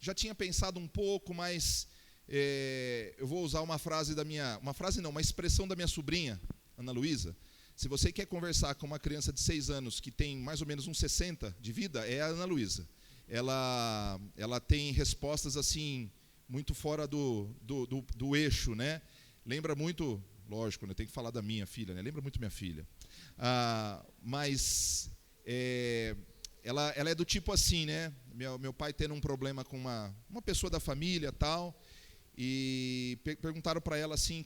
já tinha pensado um pouco, mas eu vou usar uma expressão da minha sobrinha, Ana Luísa. Se você quer conversar com uma criança de 6 anos que tem mais ou menos uns 60 de vida, é a Ana Luísa. Ela tem respostas assim muito fora do eixo, né? Lembra muito, lógico, né? Tem que falar da minha filha, né? Lembra muito minha filha. Mas ela é do tipo assim, né? Meu pai tendo um problema com uma pessoa da família, tal, e perguntaram para ela assim,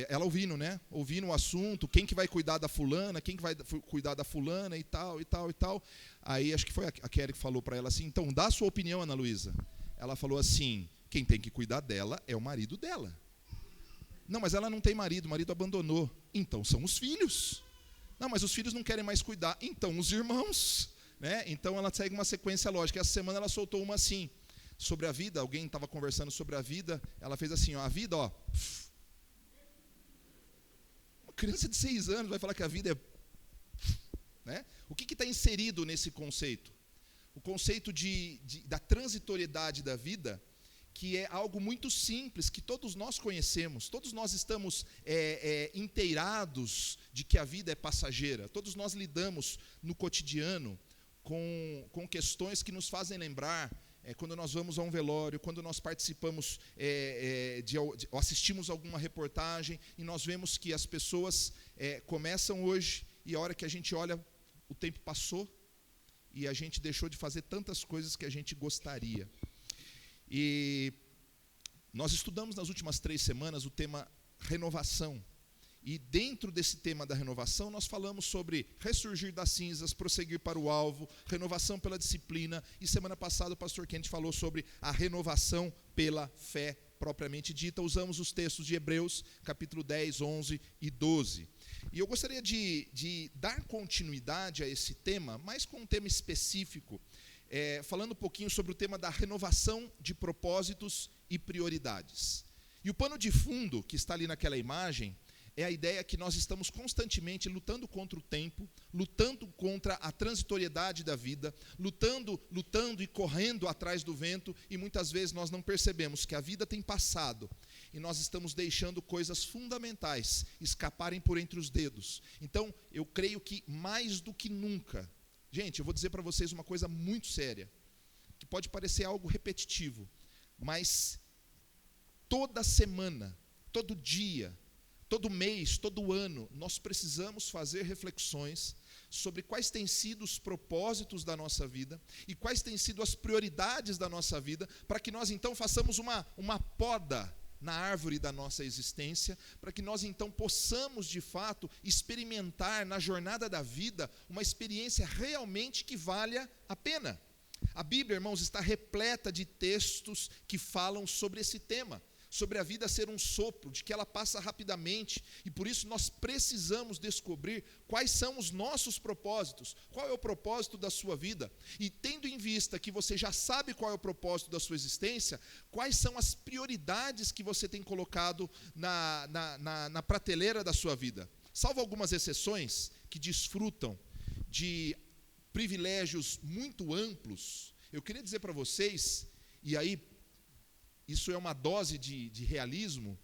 ela ouvindo, né? Ouvindo o assunto, quem que vai cuidar da fulana, quem que vai cuidar da fulana e tal, e tal, e tal. Aí acho que foi a Kelly que falou para ela assim, então dá a sua opinião, Ana Luísa. Ela falou assim, quem tem que cuidar dela é o marido dela. Não, mas ela não tem marido, o marido abandonou. Então são os filhos. Não, mas os filhos não querem mais cuidar. Então os irmãos, né? Então ela segue uma sequência lógica. Essa semana ela soltou uma assim, sobre a vida, alguém estava conversando sobre a vida, ela fez assim, ó, a vida, ó, criança de 6 anos vai falar que a vida é... Né? O que está inserido nesse conceito? O conceito da transitoriedade da vida, que é algo muito simples, que todos nós conhecemos, todos nós estamos inteirados de que a vida é passageira, todos nós lidamos no cotidiano com questões que nos fazem lembrar, quando nós vamos a um velório, quando nós participamos, assistimos alguma reportagem, e nós vemos que as pessoas começam hoje, e a hora que a gente olha, o tempo passou, e a gente deixou de fazer tantas coisas que a gente gostaria. E nós estudamos nas últimas 3 semanas o tema renovação. E dentro desse tema da renovação, nós falamos sobre ressurgir das cinzas, prosseguir para o alvo, renovação pela disciplina. E semana passada o pastor Kent falou sobre a renovação pela fé propriamente dita. Usamos os textos de Hebreus, capítulo 10, 11 e 12. E eu gostaria de dar continuidade a esse tema, mas com um tema específico, falando um pouquinho sobre o tema da renovação de propósitos e prioridades. E o pano de fundo que está ali naquela imagem é a ideia que nós estamos constantemente lutando contra o tempo, lutando contra a transitoriedade da vida, lutando e correndo atrás do vento, e muitas vezes nós não percebemos que a vida tem passado, e nós estamos deixando coisas fundamentais escaparem por entre os dedos. Então, eu creio que mais do que nunca, gente, eu vou dizer para vocês uma coisa muito séria, que pode parecer algo repetitivo, mas toda semana, todo dia, todo mês, todo ano, nós precisamos fazer reflexões sobre quais têm sido os propósitos da nossa vida e quais têm sido as prioridades da nossa vida, para que nós então façamos uma poda na árvore da nossa existência, para que nós então possamos de fato experimentar na jornada da vida uma experiência realmente que valha a pena. A Bíblia, irmãos, está repleta de textos que falam sobre esse tema, sobre a vida ser um sopro, de que ela passa rapidamente, e por isso nós precisamos descobrir quais são os nossos propósitos, qual é o propósito da sua vida, e tendo em vista que você já sabe qual é o propósito da sua existência, quais são as prioridades que você tem colocado na prateleira da sua vida. Salvo algumas exceções que desfrutam de privilégios muito amplos, eu queria dizer para vocês, e aí isso é uma dose de realismo,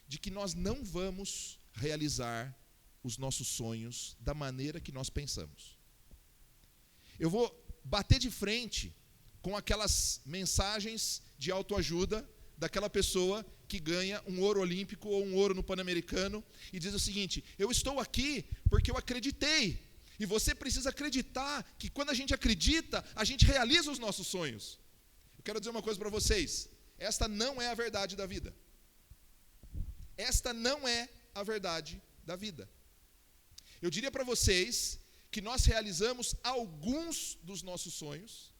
de que nós não vamos realizar os nossos sonhos da maneira que nós pensamos. Eu vou bater de frente com aquelas mensagens de autoajuda daquela pessoa que ganha um ouro olímpico ou um ouro no Pan-Americano e diz o seguinte: eu estou aqui porque eu acreditei. E você precisa acreditar que quando a gente acredita, a gente realiza os nossos sonhos. Eu quero dizer uma coisa para vocês. Esta não é a verdade da vida. Esta não é a verdade da vida. Eu diria para vocês que nós realizamos alguns dos nossos sonhos,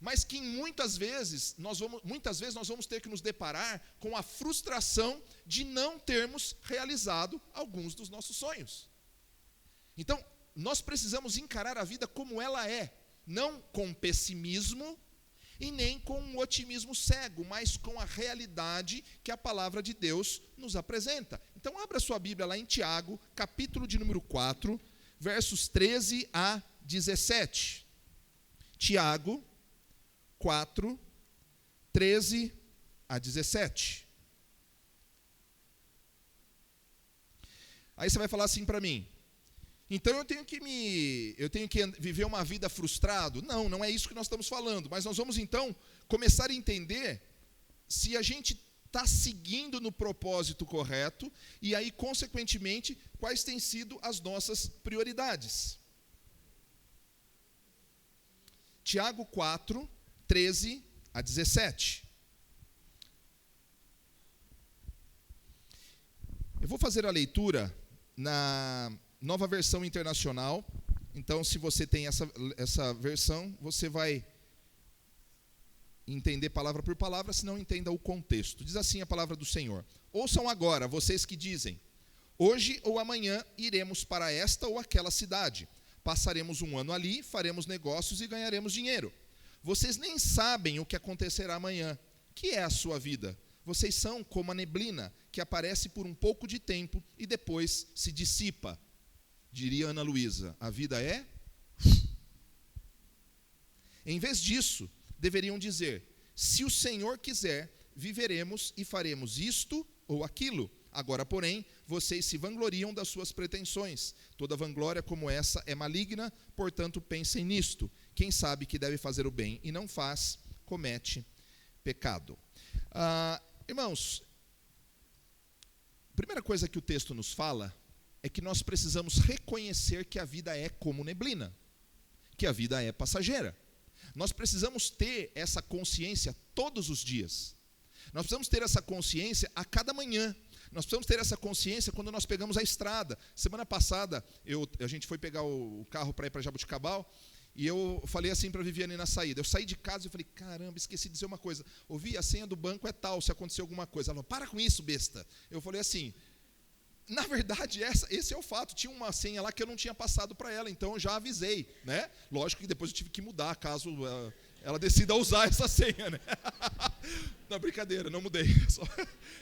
mas que muitas vezes nós vamos ter que nos deparar com a frustração de não termos realizado alguns dos nossos sonhos. Então, nós precisamos encarar a vida como ela é, não com pessimismo, e nem com um otimismo cego, mas com a realidade que a palavra de Deus nos apresenta. Então, abra sua Bíblia lá em Tiago, capítulo de número 4, versos 13 a 17. Tiago 4, 13 a 17. Aí você vai falar assim para mim: então eu tenho que viver uma vida frustrado? Não, não é isso que nós estamos falando. Mas nós vamos então começar a entender se a gente está seguindo no propósito correto e aí, consequentemente, quais têm sido as nossas prioridades. Tiago 4, 13 a 17. Eu vou fazer a leitura na Nova Versão Internacional. Então, se você tem essa versão, você vai entender palavra por palavra, se não, entenda o contexto. Diz assim a palavra do Senhor: ouçam agora, vocês que dizem: hoje ou amanhã iremos para esta ou aquela cidade, passaremos um ano ali, faremos negócios e ganharemos dinheiro. Vocês nem sabem o que acontecerá amanhã. Que é a sua vida? Vocês são como a neblina, que aparece por um pouco de tempo e depois se dissipa. Diria Ana Luísa: a vida é... Em vez disso, deveriam dizer: se o Senhor quiser, viveremos e faremos isto ou aquilo. Agora, porém, vocês se vangloriam das suas pretensões. Toda vanglória como essa é maligna, portanto, pensem nisto. Quem sabe que deve fazer o bem e não faz, comete pecado. Irmãos, a primeira coisa que o texto nos fala é que nós precisamos reconhecer que a vida é como neblina, que a vida é passageira. Nós precisamos ter essa consciência todos os dias. Nós precisamos ter essa consciência a cada manhã. Nós precisamos ter essa consciência quando nós pegamos a estrada. Semana passada, a gente foi pegar o carro para ir para Jaboticabal, e eu falei assim para a Viviane na saída. Eu saí de casa e falei: caramba, esqueci de dizer uma coisa. Ouvi, a senha do banco é tal, se acontecer alguma coisa. Ela falou: para com isso, besta. Eu falei assim: na verdade, esse é o fato. Tinha uma senha lá que eu não tinha passado para ela, então eu já avisei, né? Lógico que depois eu tive que mudar, caso ela decida usar essa senha, né? Não, brincadeira, não mudei.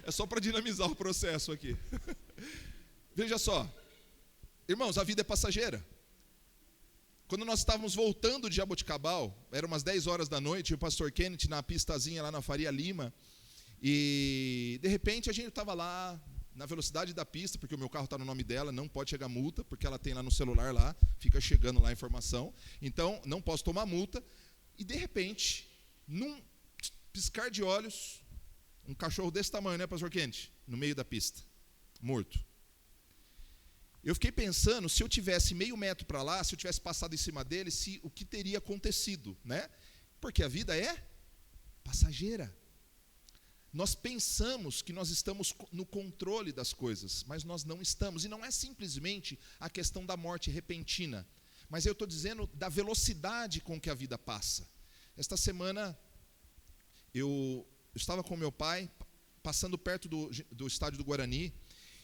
É só para dinamizar o processo aqui. Veja só, irmãos, a vida é passageira. Quando nós estávamos voltando de Jaboticabal, eram umas 10 horas da noite, o pastor Kenneth na pistazinha lá na Faria Lima, e de repente a gente estava lá na velocidade da pista, porque o meu carro está no nome dela, não pode chegar multa, porque ela tem lá no celular lá, fica chegando lá a informação, então não posso tomar multa. E de repente, num piscar de olhos, um cachorro desse tamanho, né, pastor Kenneth? No meio da pista, morto. Eu fiquei pensando, se eu tivesse meio metro para lá, se eu tivesse passado em cima dele, o que teria acontecido, né? Porque a vida é passageira. Nós pensamos que nós estamos no controle das coisas, mas nós não estamos. E não é simplesmente a questão da morte repentina, mas eu estou dizendo da velocidade com que a vida passa. Esta semana, eu estava com meu pai, passando perto do estádio do Guarani,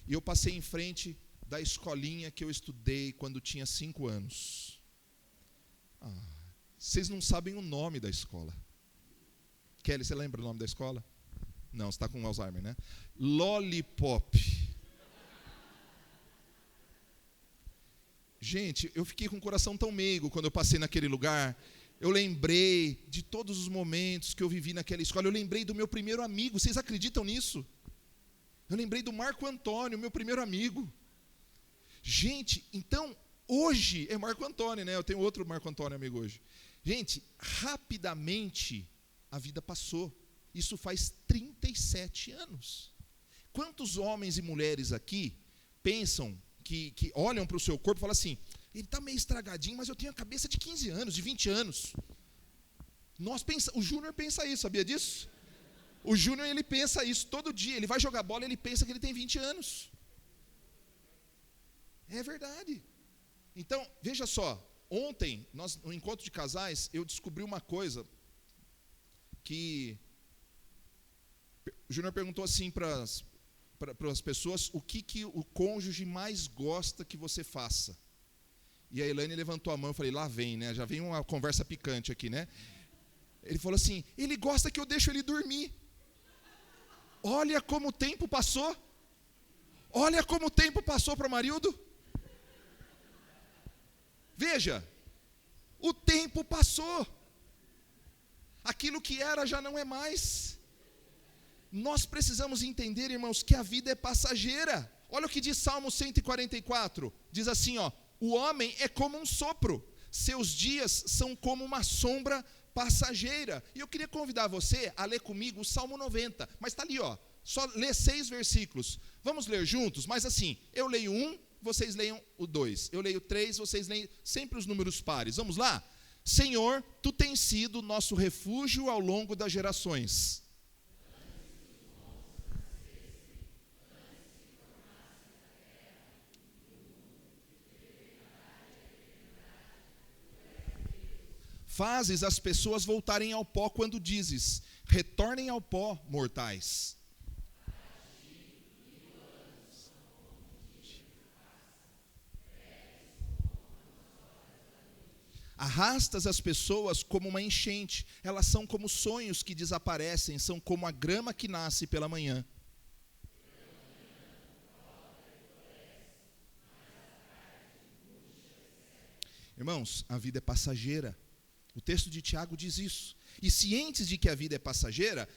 e eu passei em frente da escolinha que eu estudei quando tinha 5 anos. Vocês não sabem o nome da escola. Kelly, você lembra o nome da escola? Não, você está com Alzheimer, né? Lollipop. Gente, eu fiquei com o coração tão meigo quando eu passei naquele lugar. Eu lembrei de todos os momentos que eu vivi naquela escola. Eu lembrei do meu primeiro amigo. Vocês acreditam nisso? Eu lembrei do Marco Antônio, meu primeiro amigo. Gente, então, hoje é Marco Antônio, né? Eu tenho outro Marco Antônio amigo hoje. Gente, rapidamente a vida passou. Isso faz 37 anos. Quantos homens e mulheres aqui pensam, que olham para o seu corpo e falam assim: ele está meio estragadinho, mas eu tenho a cabeça de 15 anos, de 20 anos. O Júnior pensa isso, sabia disso? O Júnior, ele pensa isso todo dia. Ele vai jogar bola e ele pensa que ele tem 20 anos. É verdade. Então, veja só. Ontem, no encontro de casais, eu descobri uma coisa que... O Júnior perguntou assim para as pessoas: o que o cônjuge mais gosta que você faça? E a Elaine levantou a mão. Eu falei: lá vem, né? Já vem uma conversa picante aqui, né? Ele falou assim: ele gosta que eu deixo ele dormir. Olha como o tempo passou. Olha como o tempo passou para o Marildo. Veja, o tempo passou. Aquilo que era já não é mais. Nós precisamos entender, irmãos, que a vida é passageira. Olha o que diz Salmo 144. Diz assim, o homem é como um sopro, seus dias são como uma sombra passageira. E eu queria convidar você a ler comigo o Salmo 90. Mas está ali, só lê 6 versículos. Vamos ler juntos? Mas assim, eu leio 1, vocês leiam o 2. Eu leio 3, vocês leem sempre os números pares. Vamos lá? Senhor, Tu tens sido nosso refúgio ao longo das gerações. Fazes as pessoas voltarem ao pó quando dizes, retornem ao pó, mortais. Arrastas as pessoas como uma enchente, elas são como sonhos que desaparecem, são como a grama que nasce pela manhã. Irmãos, a vida é passageira. O texto de Tiago diz isso. E cientes de que a vida é passageira,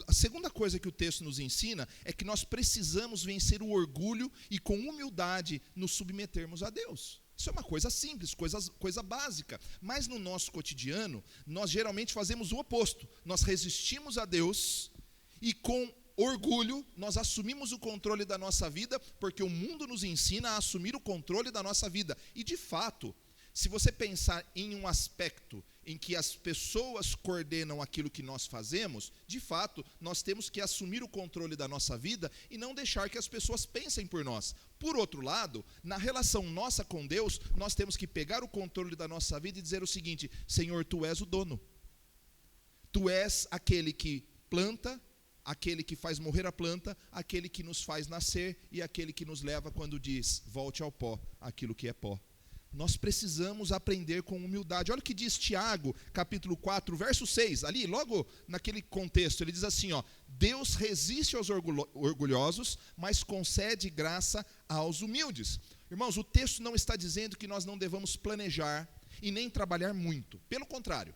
a segunda coisa que o texto nos ensina é que nós precisamos vencer o orgulho e com humildade nos submetermos a Deus. Isso é uma coisa simples, coisa básica. Mas no nosso cotidiano, nós geralmente fazemos o oposto. Nós resistimos a Deus e com orgulho nós assumimos o controle da nossa vida, porque o mundo nos ensina a assumir o controle da nossa vida. E de fato, se você pensar em um aspecto em que as pessoas coordenam aquilo que nós fazemos, de fato, nós temos que assumir o controle da nossa vida e não deixar que as pessoas pensem por nós. Por outro lado, na relação nossa com Deus, nós temos que pegar o controle da nossa vida e dizer o seguinte: Senhor, Tu és o dono. Tu és aquele que planta, aquele que faz morrer a planta, aquele que nos faz nascer e aquele que nos leva quando diz, volte ao pó, aquilo que é pó. Nós precisamos aprender com humildade. Olha o que diz Tiago, capítulo 4, verso 6. Ali, logo naquele contexto, ele diz assim, Deus resiste aos orgulhosos, mas concede graça aos humildes. Irmãos, o texto não está dizendo que nós não devamos planejar e nem trabalhar muito. Pelo contrário,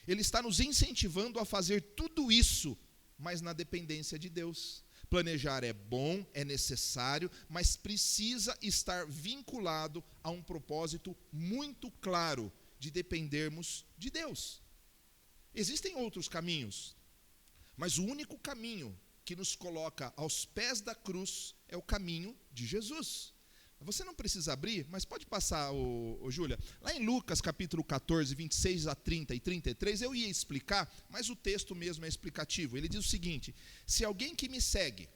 ele está nos incentivando a fazer tudo isso, mas na dependência de Deus. Planejar é bom, é necessário, mas precisa estar vinculado a um propósito muito claro de dependermos de Deus. Existem outros caminhos, mas o único caminho que nos coloca aos pés da cruz é o caminho de Jesus. Você não precisa abrir, mas pode passar, Júlia. Lá em Lucas capítulo 14, 26 a 30 e 33, eu ia explicar, mas o texto mesmo é explicativo. Ele diz o seguinte: se alguém que me segue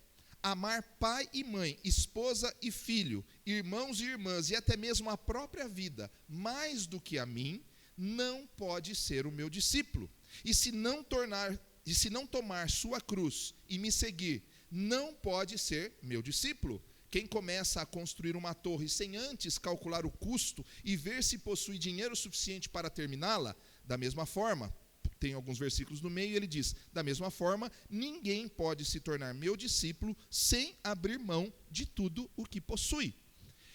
amar pai e mãe, esposa e filho, irmãos e irmãs, e até mesmo a própria vida, mais do que a mim, não pode ser o meu discípulo. E se não tomar sua cruz e me seguir, não pode ser meu discípulo. Quem começa a construir uma torre sem antes calcular o custo e ver se possui dinheiro suficiente para terminá-la, da mesma forma, tem alguns versículos no meio, ele diz, da mesma forma, ninguém pode se tornar meu discípulo sem abrir mão de tudo o que possui.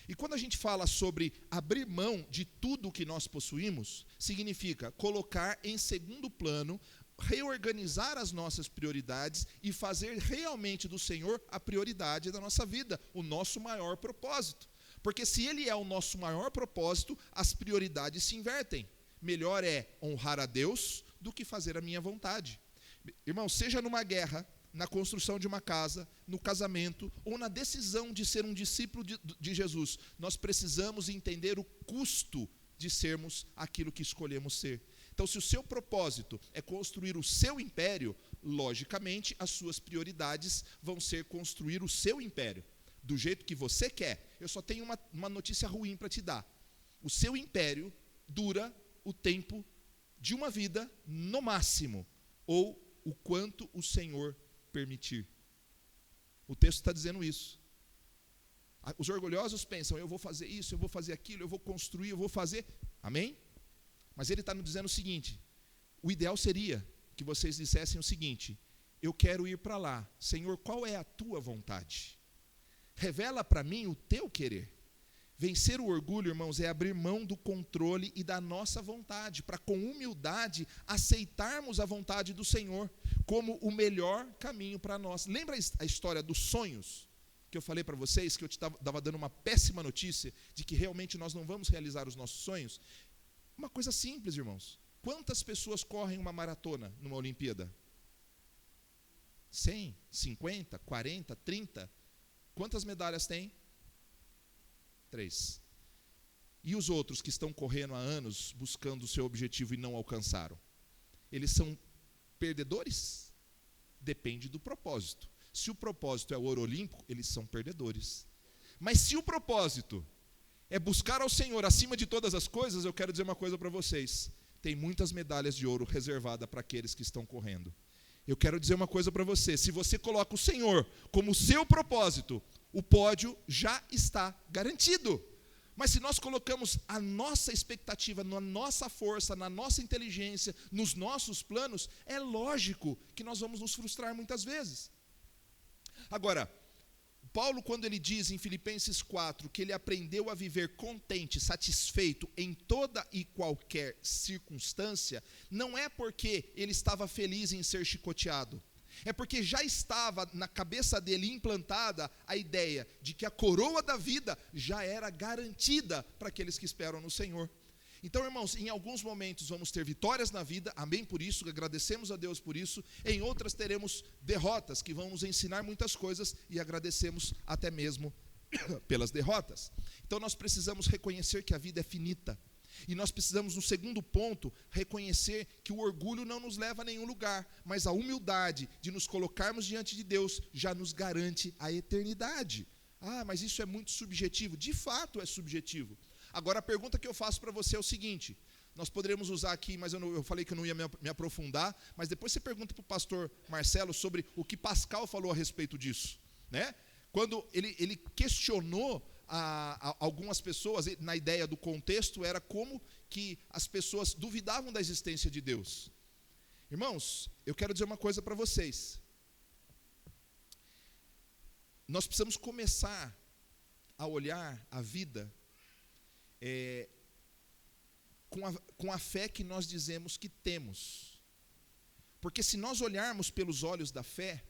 E quando a gente fala sobre abrir mão de tudo o que nós possuímos, significa colocar em segundo plano, reorganizar as nossas prioridades e fazer realmente do Senhor a prioridade da nossa vida, o nosso maior propósito. Porque se Ele é o nosso maior propósito, as prioridades se invertem. Melhor é honrar a Deus do que fazer a minha vontade. Irmão, seja numa guerra, na construção de uma casa, no casamento, ou na decisão de ser um discípulo de Jesus, nós precisamos entender o custo de sermos aquilo que escolhemos ser. Então, se o seu propósito é construir o seu império, logicamente, as suas prioridades vão ser construir o seu império, do jeito que você quer. Eu só tenho uma notícia ruim para te dar. O seu império dura o tempo de uma vida, no máximo, ou o quanto o Senhor permitir. O texto está dizendo isso. Os orgulhosos pensam, eu vou fazer isso, eu vou fazer aquilo, eu vou construir, eu vou fazer. Amém? Mas ele está nos dizendo o seguinte: o ideal seria que vocês dissessem o seguinte: eu quero ir para lá. Senhor, qual é a tua vontade? Revela para mim o teu querer. Vencer o orgulho, irmãos, é abrir mão do controle e da nossa vontade, para com humildade aceitarmos a vontade do Senhor como o melhor caminho para nós. Lembra a história dos sonhos que eu falei para vocês, que eu estava dando uma péssima notícia de que realmente nós não vamos realizar os nossos sonhos? Uma coisa simples, irmãos. Quantas pessoas correm uma maratona numa Olimpíada? 100, 50, 40, 30? Quantas medalhas tem? 3. E os outros que estão correndo há anos buscando o seu objetivo e não alcançaram? Eles são perdedores? Depende do propósito. Se o propósito é o ouro olímpico, eles são perdedores. Mas se o propósito é buscar ao Senhor acima de todas as coisas, eu quero dizer uma coisa para vocês. Tem muitas medalhas de ouro reservadas para aqueles que estão correndo. Eu quero dizer uma coisa para você. Se você coloca o Senhor como seu propósito, o pódio já está garantido. Mas se nós colocamos a nossa expectativa na nossa força, na nossa inteligência, nos nossos planos, é lógico que nós vamos nos frustrar muitas vezes. Agora, Paulo, quando ele diz em Filipenses 4 que ele aprendeu a viver contente, satisfeito em toda e qualquer circunstância, não é porque ele estava feliz em ser chicoteado. É porque já estava na cabeça dele implantada a ideia de que a coroa da vida já era garantida para aqueles que esperam no Senhor. Então, irmãos, em alguns momentos vamos ter vitórias na vida, amém por isso, agradecemos a Deus por isso. Em outras teremos derrotas que vão nos ensinar muitas coisas e agradecemos até mesmo pelas derrotas. Então nós precisamos reconhecer que a vida é finita. E nós precisamos, no segundo ponto, reconhecer que o orgulho não nos leva a nenhum lugar, mas a humildade de nos colocarmos diante de Deus já nos garante a eternidade. Ah, mas isso é muito subjetivo. De fato é subjetivo. Agora a pergunta que eu faço para você é o seguinte, nós poderíamos usar aqui, mas eu falei que eu não ia me aprofundar, mas depois você pergunta para o pastor Marcelo sobre o que Pascal falou a respeito disso, né? Quando ele questionou algumas pessoas, na ideia do contexto, era como que as pessoas duvidavam da existência de Deus. Irmãos, eu quero dizer uma coisa para vocês. Nós precisamos começar a olhar a vida com a fé que nós dizemos que temos. Porque se nós olharmos pelos olhos da fé,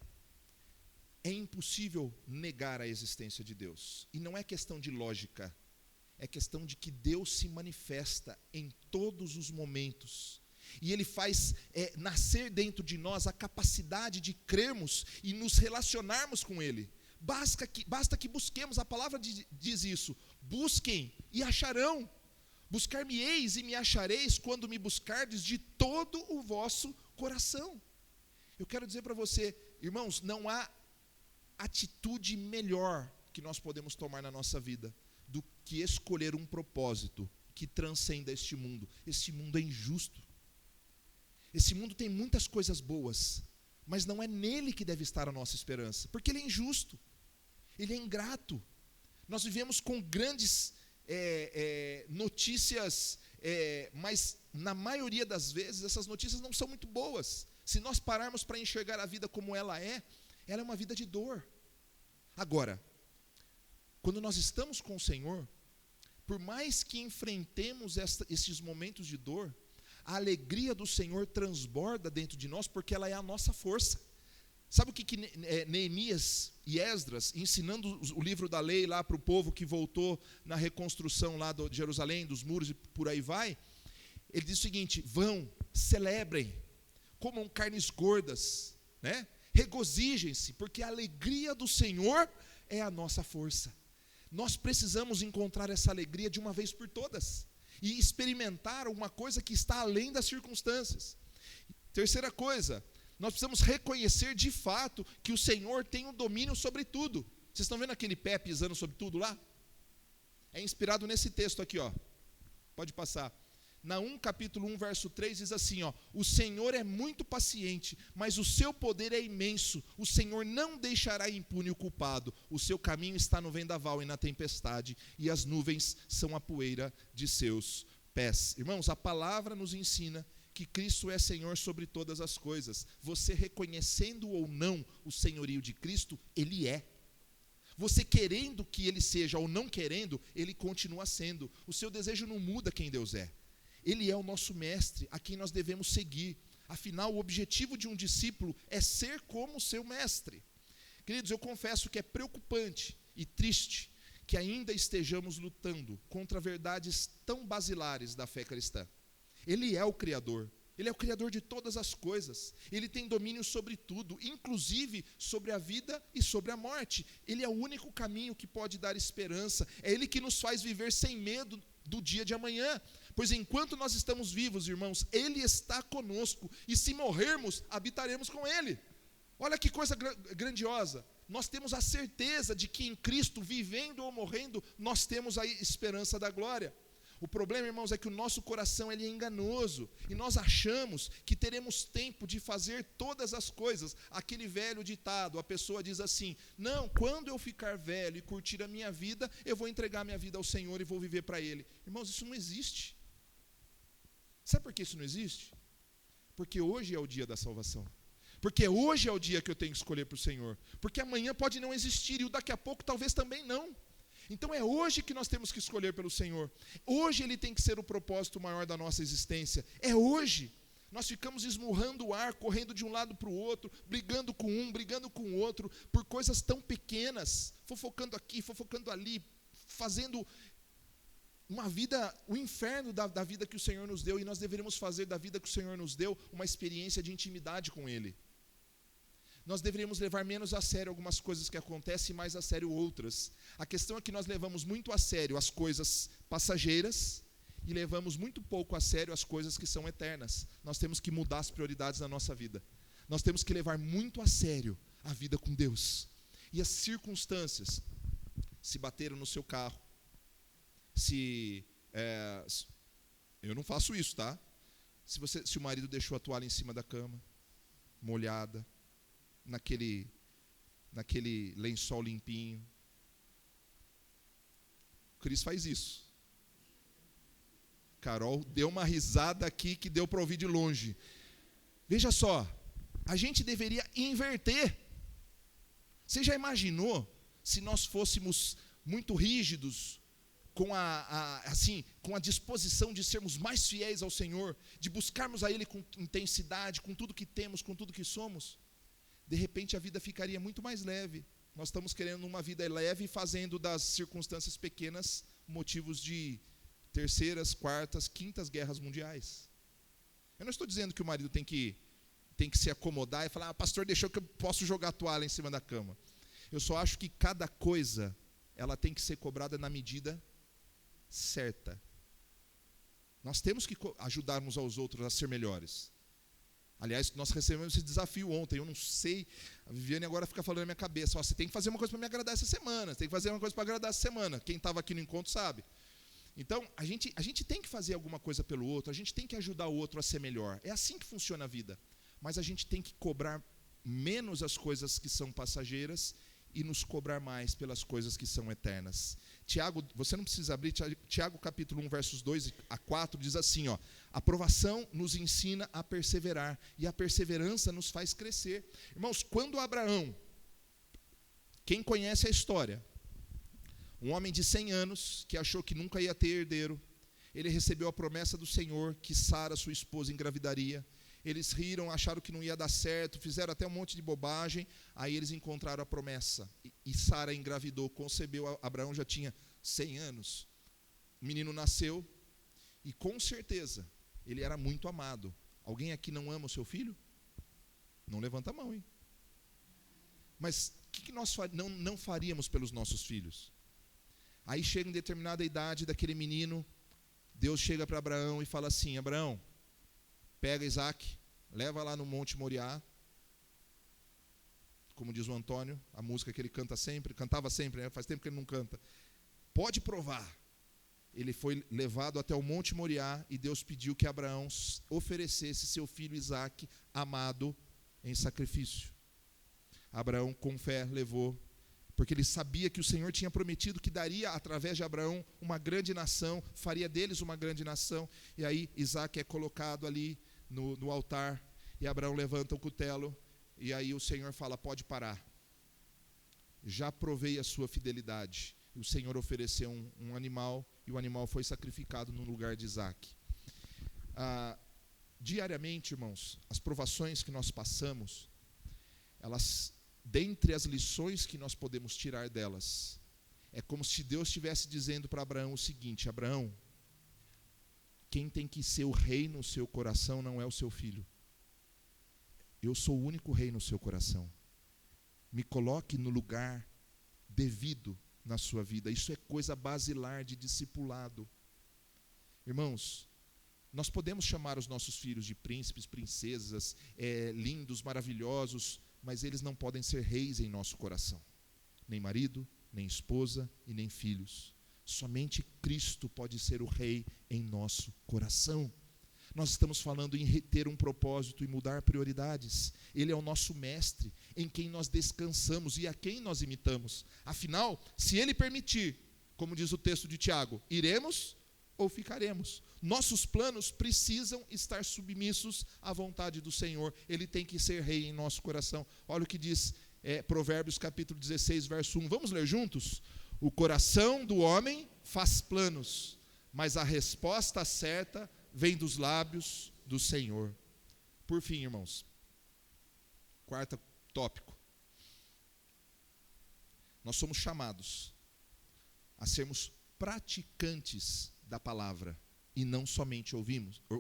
é impossível negar a existência de Deus. E não é questão de lógica, é questão de que Deus se manifesta em todos os momentos. E Ele faz nascer dentro de nós a capacidade de crermos e nos relacionarmos com Ele. Basta que busquemos, a palavra diz isso, busquem e acharão. Buscar-me-eis e me achareis quando me buscardes de todo o vosso coração. Eu quero dizer para você, irmãos, não há atitude melhor que nós podemos tomar na nossa vida do que escolher um propósito que transcenda este mundo. Este mundo é injusto. Esse mundo tem muitas coisas boas, mas não é nele que deve estar a nossa esperança, porque ele é injusto, ele é ingrato. Nós vivemos com grandes notícias, mas na maioria das vezes essas notícias não são muito boas. Se nós pararmos para enxergar a vida como ela é uma vida de dor. Agora, quando nós estamos com o Senhor, por mais que enfrentemos esses momentos de dor, a alegria do Senhor transborda dentro de nós, porque ela é a nossa força. Sabe o que Neemias e Esdras, ensinando o livro da lei lá para o povo que voltou na reconstrução lá de Jerusalém, dos muros e por aí vai, ele diz o seguinte: vão, celebrem, comam carnes gordas, né? Regozijem-se, porque a alegria do Senhor é a nossa força. Nós precisamos encontrar essa alegria de uma vez por todas e experimentar uma coisa que está além das circunstâncias. Terceira coisa, nós precisamos reconhecer de fato que o Senhor tem um domínio sobre tudo. Vocês estão vendo aquele pé pisando sobre tudo lá? É inspirado nesse texto aqui, ó. Pode passar. Naum capítulo 1, verso 3 diz assim, ó: o Senhor é muito paciente, mas o seu poder é imenso. O Senhor não deixará impune o culpado. O seu caminho está no vendaval e na tempestade, e as nuvens são a poeira de seus pés. Irmãos, a palavra nos ensina que Cristo é Senhor sobre todas as coisas. Você reconhecendo ou não o senhorio de Cristo, Ele é. Você querendo que ele seja ou não querendo, ele continua sendo. O seu desejo não muda quem Deus é. Ele é o nosso mestre, a quem nós devemos seguir. Afinal, o objetivo de um discípulo é ser como o seu mestre. Queridos, eu confesso que é preocupante e triste que ainda estejamos lutando contra verdades tão basilares da fé cristã. Ele é o Criador. Ele é o Criador de todas as coisas. Ele tem domínio sobre tudo, inclusive sobre a vida e sobre a morte. Ele é o único caminho que pode dar esperança. É Ele que nos faz viver sem medo do dia de amanhã. Pois enquanto nós estamos vivos, irmãos, Ele está conosco. E se morrermos, habitaremos com Ele. Olha que coisa grandiosa. Nós temos a certeza de que em Cristo, vivendo ou morrendo, nós temos a esperança da glória. O problema, irmãos, é que o nosso coração ele é enganoso, e nós achamos que teremos tempo de fazer todas as coisas. Aquele velho ditado, a pessoa diz assim: não, quando eu ficar velho e curtir a minha vida, eu vou entregar minha vida ao Senhor e vou viver para Ele. Irmãos, isso não existe. Sabe por que isso não existe? Porque hoje é o dia da salvação. Porque hoje é o dia que eu tenho que escolher para o Senhor. Porque amanhã pode não existir, e o daqui a pouco talvez também não. Então é hoje que nós temos que escolher pelo Senhor. Hoje Ele tem que ser o propósito maior da nossa existência. É hoje. Nós ficamos esmurrando o ar, correndo de um lado para o outro, brigando com um, brigando com o outro, por coisas tão pequenas, fofocando aqui, fofocando ali, fazendo uma vida, o inferno da vida que o Senhor nos deu, e nós deveríamos fazer da vida que o Senhor nos deu uma experiência de intimidade com Ele. Nós deveríamos levar menos a sério algumas coisas que acontecem e mais a sério outras. A questão é que nós levamos muito a sério as coisas passageiras e levamos muito pouco a sério as coisas que são eternas. Nós temos que mudar as prioridades da nossa vida. Nós temos que levar muito a sério a vida com Deus. E as circunstâncias, se bateram no seu carro, eu não faço isso, tá? Se o marido deixou a toalha em cima da cama, molhada, naquele lençol limpinho. O Cris faz isso. Carol deu uma risada aqui que deu para ouvir de longe. Veja só, a gente deveria inverter. Você já imaginou se nós fôssemos muito rígidos, com a disposição de sermos mais fiéis ao Senhor, de buscarmos a Ele com intensidade, com tudo que temos, com tudo que somos? De repente a vida ficaria muito mais leve. Nós estamos querendo uma vida leve, fazendo das circunstâncias pequenas motivos de terceiras, quartas, quintas guerras mundiais. Eu não estou dizendo que o marido tem que se acomodar e falar: pastor deixou que eu posso jogar a toalha em cima da cama. Eu só acho que cada coisa ela tem que ser cobrada na medida certa. Nós temos que ajudar uns aos outros a ser melhores. Aliás, nós recebemos esse desafio ontem. Eu não sei, a Viviane agora fica falando na minha cabeça: você tem que fazer uma coisa para me agradar essa semana, você tem que fazer uma coisa para agradar essa semana. Quem estava aqui no encontro sabe. Então, a gente tem que fazer alguma coisa pelo outro, a gente tem que ajudar o outro a ser melhor. É assim que funciona a vida. Mas a gente tem que cobrar menos as coisas que são passageiras e nos cobrar mais pelas coisas que são eternas. Tiago, você não precisa abrir, Tiago capítulo 1, versos 2 a 4, diz assim, ó: a provação nos ensina a perseverar, e a perseverança nos faz crescer. Irmãos, quando Abraão, quem conhece a história, um homem de 100 anos, que achou que nunca ia ter herdeiro, ele recebeu a promessa do Senhor, que Sara, sua esposa, engravidaria. Eles riram, acharam que não ia dar certo, fizeram até um monte de bobagem. Aí eles encontraram a promessa. E Sara engravidou, concebeu. Abraão já tinha 100 anos. O menino nasceu. E com certeza, ele era muito amado. Alguém aqui não ama o seu filho? Não levanta a mão, hein? Mas o que nós não faríamos pelos nossos filhos? Aí chega em determinada idade daquele menino, Deus chega para Abraão e fala assim: Abraão, pega Isaac, leva lá no Monte Moriá, como diz o Antônio, a música que ele cantava sempre, né? Faz tempo que ele não canta. Pode provar. Ele foi levado até o Monte Moriá e Deus pediu que Abraão oferecesse seu filho Isaac, amado, em sacrifício. Abraão, com fé, levou, porque ele sabia que o Senhor tinha prometido que daria, através de Abraão, uma grande nação, faria deles uma grande nação. E aí Isaac é colocado ali no altar, e Abraão levanta o cutelo, e aí o Senhor fala: pode parar. já provei a sua fidelidade. O Senhor ofereceu um animal, e o animal foi sacrificado no lugar de Isaque. Diariamente, irmãos, as provações que nós passamos, elas, dentre as lições que nós podemos tirar delas, é como se Deus estivesse dizendo para Abraão o seguinte: Abraão, quem tem que ser o rei no seu coração não é o seu filho. Eu sou o único rei no seu coração. Me coloque no lugar devido na sua vida. Isso é coisa basilar de discipulado. Irmãos, nós podemos chamar os nossos filhos de príncipes, princesas, lindos, maravilhosos, mas eles não podem ser reis em nosso coração. Nem marido, nem esposa e nem filhos. Somente Cristo pode ser o rei em nosso coração. Nós estamos falando em ter um propósito e mudar prioridades. Ele é o nosso mestre, em quem nós descansamos e a quem nós imitamos. Afinal, se Ele permitir, como diz o texto de Tiago, iremos ou ficaremos. Nossos planos precisam estar submissos à vontade do Senhor. Ele tem que ser rei em nosso coração. Olha o que diz Provérbios capítulo 16, verso 1. Vamos ler juntos? O coração do homem faz planos, mas a resposta certa vem dos lábios do Senhor. Por fim, irmãos, quarto tópico. Nós somos chamados a sermos praticantes da palavra e não somente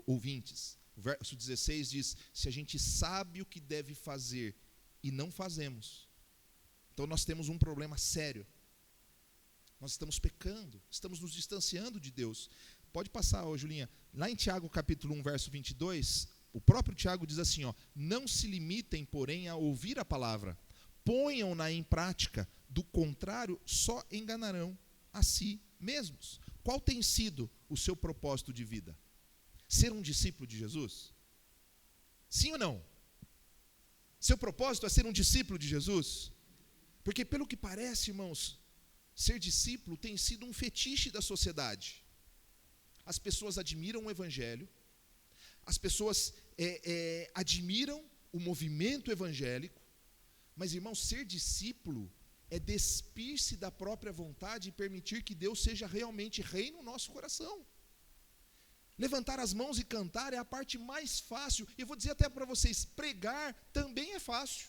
ouvintes. O verso 16 diz: se a gente sabe o que deve fazer e não fazemos, então nós temos um problema sério. Nós estamos pecando, estamos nos distanciando de Deus. Pode passar, Julinha. Lá em Tiago capítulo 1, verso 22, o próprio Tiago diz assim, não se limitem, porém, a ouvir a palavra, ponham-na em prática, do contrário, só enganarão a si mesmos. Qual tem sido o seu propósito de vida? Ser um discípulo de Jesus? Sim ou não? Seu propósito é ser um discípulo de Jesus? Porque pelo que parece, irmãos, ser discípulo tem sido um fetiche da sociedade. As pessoas admiram o evangelho, as pessoas admiram o movimento evangélico, mas, irmãos, ser discípulo é despir-se da própria vontade e permitir que Deus seja realmente rei no nosso coração. Levantar as mãos e cantar é a parte mais fácil. E eu vou dizer até para vocês, pregar também é fácil.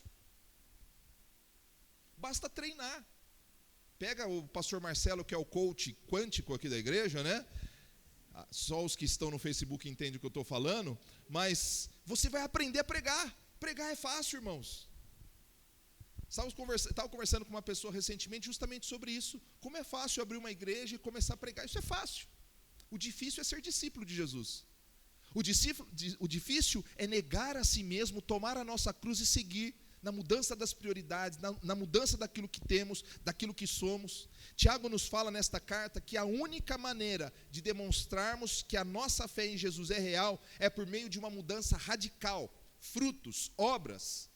Basta treinar. Pega o pastor Marcelo, que é o coach quântico aqui da igreja, né? Só os que estão no Facebook entendem o que eu estou falando, mas você vai aprender a pregar. Pregar é fácil, irmãos. Estava conversando com uma pessoa recentemente justamente sobre isso. Como é fácil abrir uma igreja e começar a pregar. Isso é fácil. O difícil é ser discípulo de Jesus. O difícil é negar a si mesmo, tomar a nossa cruz e seguir na mudança das prioridades, na mudança daquilo que temos, daquilo que somos. Tiago nos fala nesta carta que a única maneira de demonstrarmos que a nossa fé em Jesus é real é por meio de uma mudança radical, frutos, obras.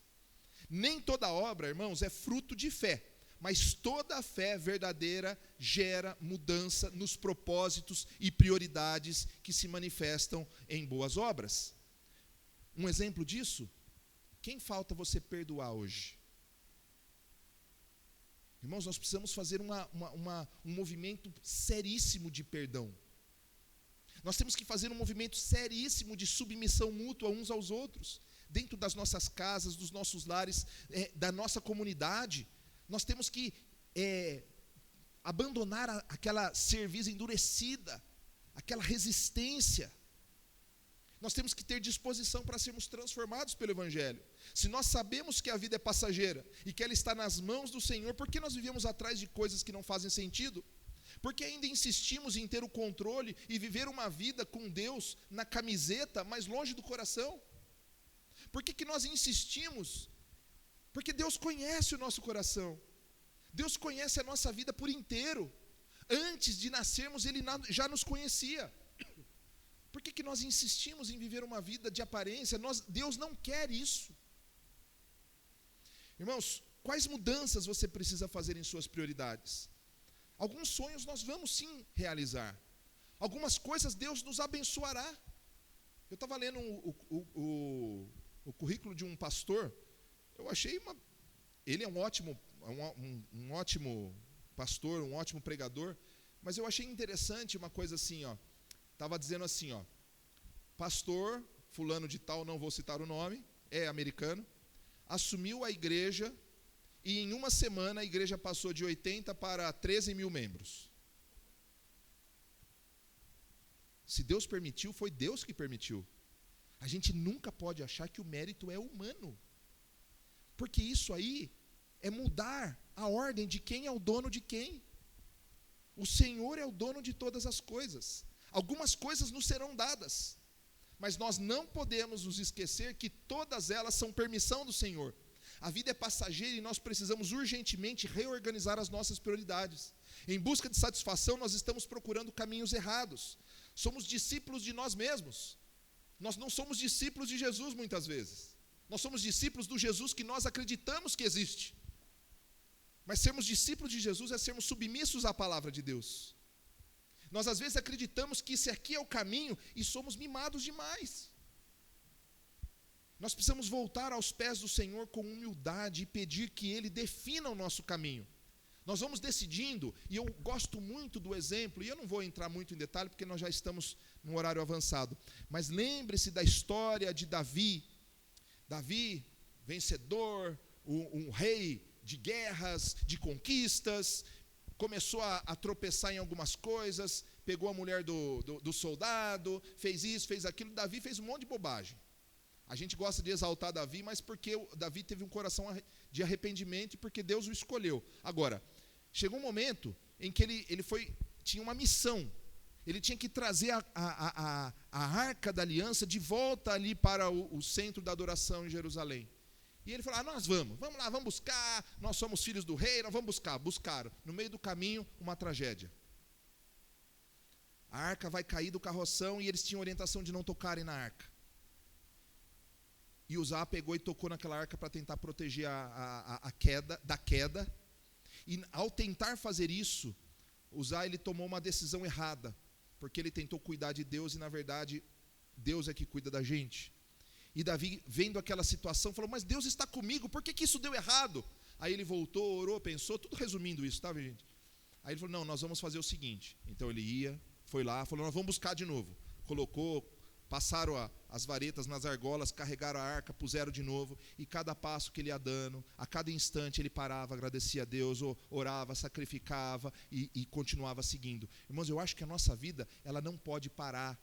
Nem toda obra, irmãos, é fruto de fé, mas toda a fé verdadeira gera mudança nos propósitos e prioridades que se manifestam em boas obras. Um exemplo disso: quem falta você perdoar hoje? Irmãos, nós precisamos fazer um movimento seríssimo de perdão. Nós temos que fazer um movimento seríssimo de submissão mútua uns aos outros, dentro das nossas casas, dos nossos lares, da nossa comunidade. Nós temos que abandonar aquela cerviz endurecida, aquela resistência. Nós temos que ter disposição para sermos transformados pelo Evangelho. Se nós sabemos que a vida é passageira e que ela está nas mãos do Senhor, por que nós vivemos atrás de coisas que não fazem sentido? Por que ainda insistimos em ter o controle e viver uma vida com Deus na camiseta, mas longe do coração? Por que nós insistimos? Porque Deus conhece o nosso coração. Deus conhece a nossa vida por inteiro. Antes de nascermos, Ele já nos conhecia. Por que nós insistimos em viver uma vida de aparência? Deus não quer isso. Irmãos, quais mudanças você precisa fazer em suas prioridades? Alguns sonhos nós vamos sim realizar. Algumas coisas Deus nos abençoará. Eu estava lendo o currículo de um pastor. Eu achei ele é um ótimo um ótimo pastor, um ótimo pregador, mas eu achei interessante uma coisa assim, ó. Estava dizendo assim, ó, pastor fulano de tal, não vou citar o nome, é americano, assumiu a igreja e em uma semana a igreja passou de 80 para 13 mil membros. Se Deus permitiu, foi Deus que permitiu. A gente nunca pode achar que o mérito é humano, porque isso aí é mudar a ordem de quem é o dono de quem. O Senhor é o dono de todas as coisas. Algumas coisas nos serão dadas, mas nós não podemos nos esquecer que todas elas são permissão do Senhor. A vida é passageira e nós precisamos urgentemente reorganizar as nossas prioridades. Em busca de satisfação, nós estamos procurando caminhos errados. Somos discípulos de nós mesmos. Nós não somos discípulos de Jesus muitas vezes. Nós somos discípulos do Jesus que nós acreditamos que existe. Mas sermos discípulos de Jesus é sermos submissos à palavra de Deus. Nós às vezes acreditamos que esse aqui é o caminho e somos mimados demais. Nós precisamos voltar aos pés do Senhor com humildade e pedir que Ele defina o nosso caminho. Nós vamos decidindo, e eu gosto muito do exemplo, e eu não vou entrar muito em detalhe porque nós já estamos num horário avançado, mas lembre-se da história de Davi. Davi, vencedor, um rei de guerras, de conquistas, começou a tropeçar em algumas coisas, pegou a mulher do soldado, fez isso, fez aquilo. Davi fez um monte de bobagem. A gente gosta de exaltar Davi, mas porque Davi teve um coração de arrependimento e porque Deus o escolheu. Agora, chegou um momento em que ele tinha uma missão. Ele tinha que trazer a arca da aliança de volta ali para o centro da adoração em Jerusalém. E ele falou, nós vamos lá, vamos buscar, nós somos filhos do rei, nós vamos buscar. Buscaram. No meio do caminho, uma tragédia. A arca vai cair do carroção e eles tinham orientação de não tocarem na arca. E Uzá pegou e tocou naquela arca para tentar proteger da queda. E ao tentar fazer isso, Uzá ele tomou uma decisão errada, porque ele tentou cuidar de Deus e na verdade Deus é que cuida da gente. E Davi, vendo aquela situação, falou, mas Deus está comigo, por que isso deu errado? Aí ele voltou, orou, pensou, tudo resumindo isso, tá, gente? Aí ele falou, não, nós vamos fazer o seguinte. Então ele foi lá, falou, nós vamos buscar de novo. Passaram as varetas nas argolas, carregaram a arca, puseram de novo, e cada passo que ele ia dando, a cada instante ele parava, agradecia a Deus, orava, sacrificava e continuava seguindo. Irmãos, eu acho que a nossa vida, ela não pode parar.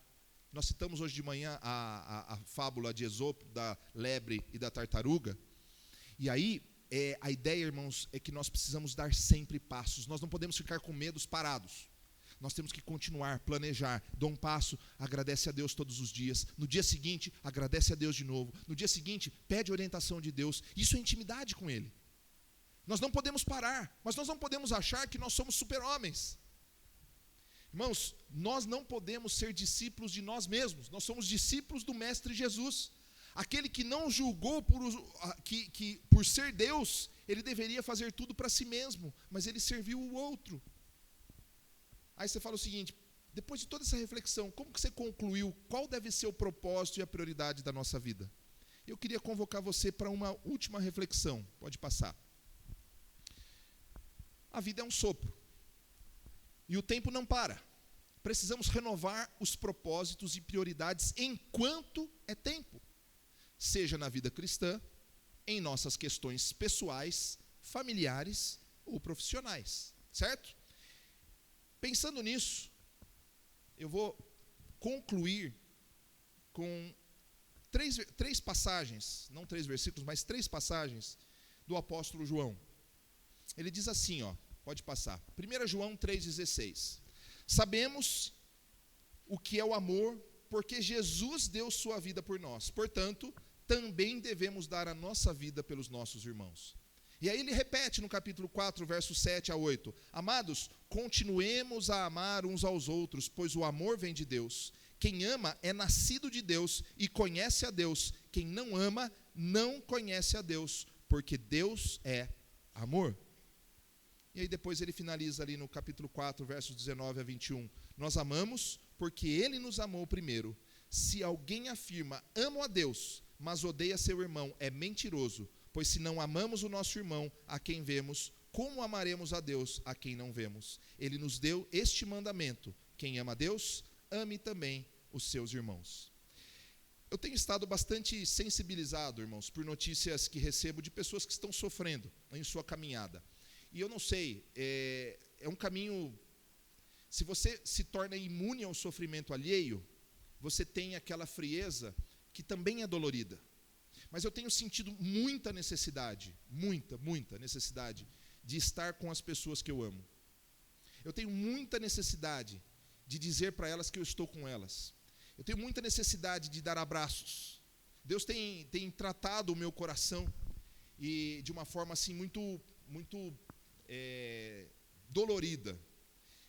Nós citamos hoje de manhã a fábula de Esopo, da lebre e da tartaruga, e aí a ideia, irmãos, é que nós precisamos dar sempre passos, nós não podemos ficar com medos parados. Nós temos que continuar, planejar, dá um passo, agradece a Deus todos os dias. No dia seguinte, agradece a Deus de novo. No dia seguinte, pede orientação de Deus. Isso é intimidade com Ele. Nós não podemos parar, mas nós não podemos achar que nós somos super-homens. Irmãos, nós não podemos ser discípulos de nós mesmos. Nós somos discípulos do Mestre Jesus. Aquele que não julgou que por ser Deus, Ele deveria fazer tudo para si mesmo, mas Ele serviu o outro. Aí você fala o seguinte, depois de toda essa reflexão, como que você concluiu qual deve ser o propósito e a prioridade da nossa vida? Eu queria convocar você para uma última reflexão, pode passar. A vida é um sopro, e o tempo não para. Precisamos renovar os propósitos e prioridades enquanto é tempo, seja na vida cristã, em nossas questões pessoais, familiares ou profissionais, certo? Pensando nisso, eu vou concluir com três passagens, não 3 versículos, mas 3 passagens do apóstolo João. Ele diz assim, pode passar, 1 João 3,16. Sabemos o que é o amor, porque Jesus deu sua vida por nós. Portanto, também devemos dar a nossa vida pelos nossos irmãos. E aí ele repete no capítulo 4, versos 7 a 8. Amados, continuemos a amar uns aos outros, pois o amor vem de Deus. Quem ama é nascido de Deus e conhece a Deus. Quem não ama, não conhece a Deus, porque Deus é amor. E aí depois ele finaliza ali no capítulo 4, versos 19 a 21. Nós amamos porque Ele nos amou primeiro. Se alguém afirma, amo a Deus, mas odeia seu irmão, é mentiroso. Pois se não amamos o nosso irmão, a quem vemos, como amaremos a Deus, a quem não vemos? Ele nos deu este mandamento: quem ama a Deus, ame também os seus irmãos. Eu tenho estado bastante sensibilizado, irmãos, por notícias que recebo de pessoas que estão sofrendo em sua caminhada. E eu não sei, é um caminho. Se você se torna imune ao sofrimento alheio, você tem aquela frieza que também é dolorida. Mas eu tenho sentido muita necessidade, muita necessidade de estar com as pessoas que eu amo. Eu tenho muita necessidade de dizer para elas que eu estou com elas. Eu tenho muita necessidade de dar abraços. Deus tem tratado o meu coração e de uma forma assim muito dolorida.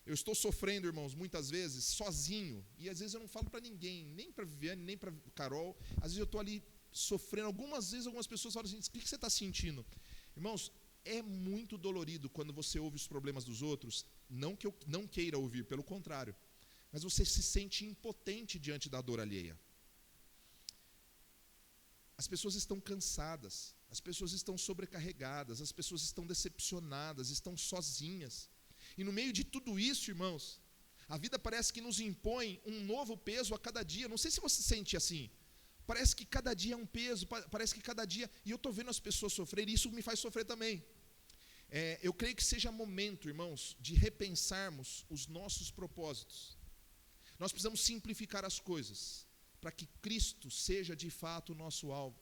Eu estou sofrendo, irmãos, muitas vezes sozinho, e às vezes eu não falo para ninguém, nem para Viviane, nem para Carol. Às vezes eu estou ali sofrendo. Algumas vezes algumas pessoas falam assim: o que você está sentindo? Irmãos, é muito dolorido quando você ouve os problemas dos outros. Não que eu não queira ouvir, pelo contrário, mas você se sente impotente diante da dor alheia. As pessoas estão cansadas, as pessoas estão sobrecarregadas, as pessoas estão decepcionadas, estão sozinhas. E no meio de tudo isso, irmãos, a vida parece que nos impõe um novo peso a cada dia. Não sei se você sente assim. Parece que cada dia é um peso, parece que cada dia... E eu estou vendo as pessoas sofrerem, e isso me faz sofrer também. Eu creio que seja momento, irmãos, de repensarmos os nossos propósitos. Nós precisamos simplificar as coisas, para que Cristo seja de fato o nosso alvo.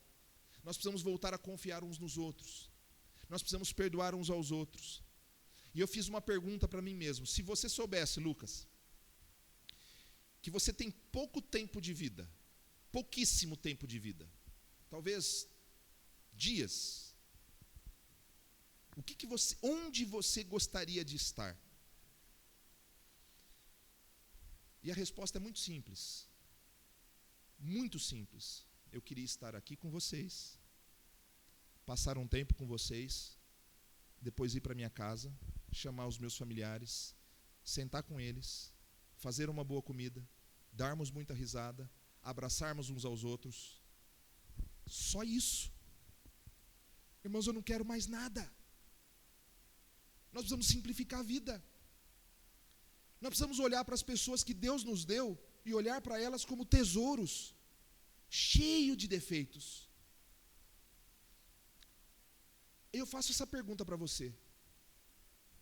Nós precisamos voltar a confiar uns nos outros. Nós precisamos perdoar uns aos outros. E eu fiz uma pergunta para mim mesmo: se você soubesse, Lucas, que você tem pouco tempo de vida, pouquíssimo tempo de vida, talvez dias, onde você gostaria de estar? E a resposta é muito simples. Muito simples. Eu queria estar aqui com vocês, passar um tempo com vocês, depois ir para minha casa, chamar os meus familiares, sentar com eles, fazer uma boa comida, darmos muita risada, abraçarmos uns aos outros. Só isso. Irmãos, eu não quero mais nada. Nós precisamos simplificar a vida. Nós precisamos olhar para as pessoas que Deus nos deu e olhar para elas como tesouros, cheio de defeitos. Eu faço essa pergunta para você: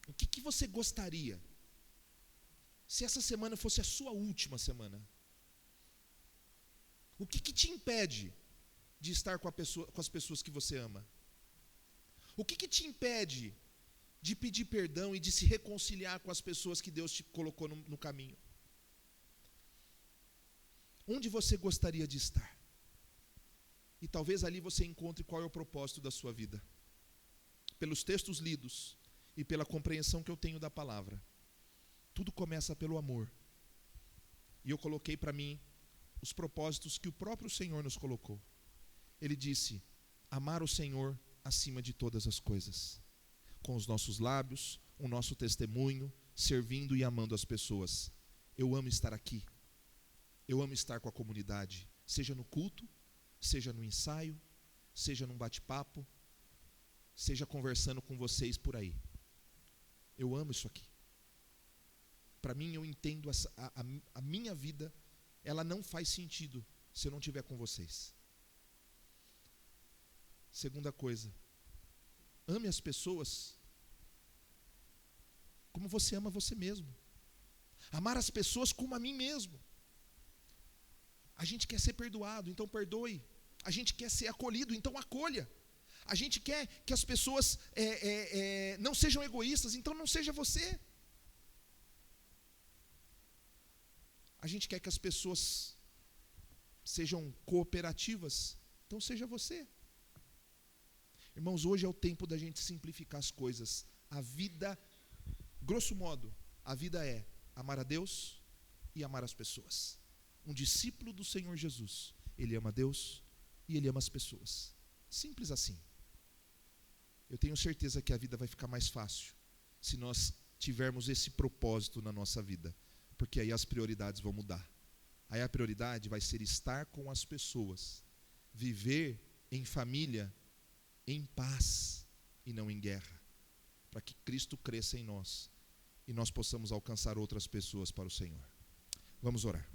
o que você gostaria se essa semana fosse a sua última semana? O que te impede de estar com as pessoas que você ama? O que te impede de pedir perdão e de se reconciliar com as pessoas que Deus te colocou no caminho? Onde você gostaria de estar? E talvez ali você encontre qual é o propósito da sua vida. Pelos textos lidos e pela compreensão que eu tenho da palavra, tudo começa pelo amor. E eu coloquei para mim os propósitos que o próprio Senhor nos colocou. Ele disse: amar o Senhor acima de todas as coisas, com os nossos lábios, o nosso testemunho, servindo e amando as pessoas. Eu amo estar aqui. Eu amo estar com a comunidade, seja no culto, seja no ensaio, seja num bate-papo, seja conversando com vocês por aí. Eu amo isso aqui. Para mim, eu entendo a minha vida, ela não faz sentido se eu não estiver com vocês. Segunda coisa, ame as pessoas como você ama você mesmo. Amar as pessoas como a mim mesmo. A gente quer ser perdoado, então perdoe. A gente quer ser acolhido, então acolha. A gente quer que as pessoas não sejam egoístas, então não seja você. A gente quer que as pessoas sejam cooperativas, então seja você. Irmãos, hoje é o tempo da gente simplificar as coisas. A vida, grosso modo, a vida é amar a Deus e amar as pessoas. Um discípulo do Senhor Jesus, ele ama Deus e ele ama as pessoas. Simples assim. Eu tenho certeza que a vida vai ficar mais fácil se nós tivermos esse propósito na nossa vida, porque aí as prioridades vão mudar. Aí a prioridade vai ser estar com as pessoas, viver em família em paz e não em guerra, para que Cristo cresça em nós e nós possamos alcançar outras pessoas para o Senhor. Vamos orar.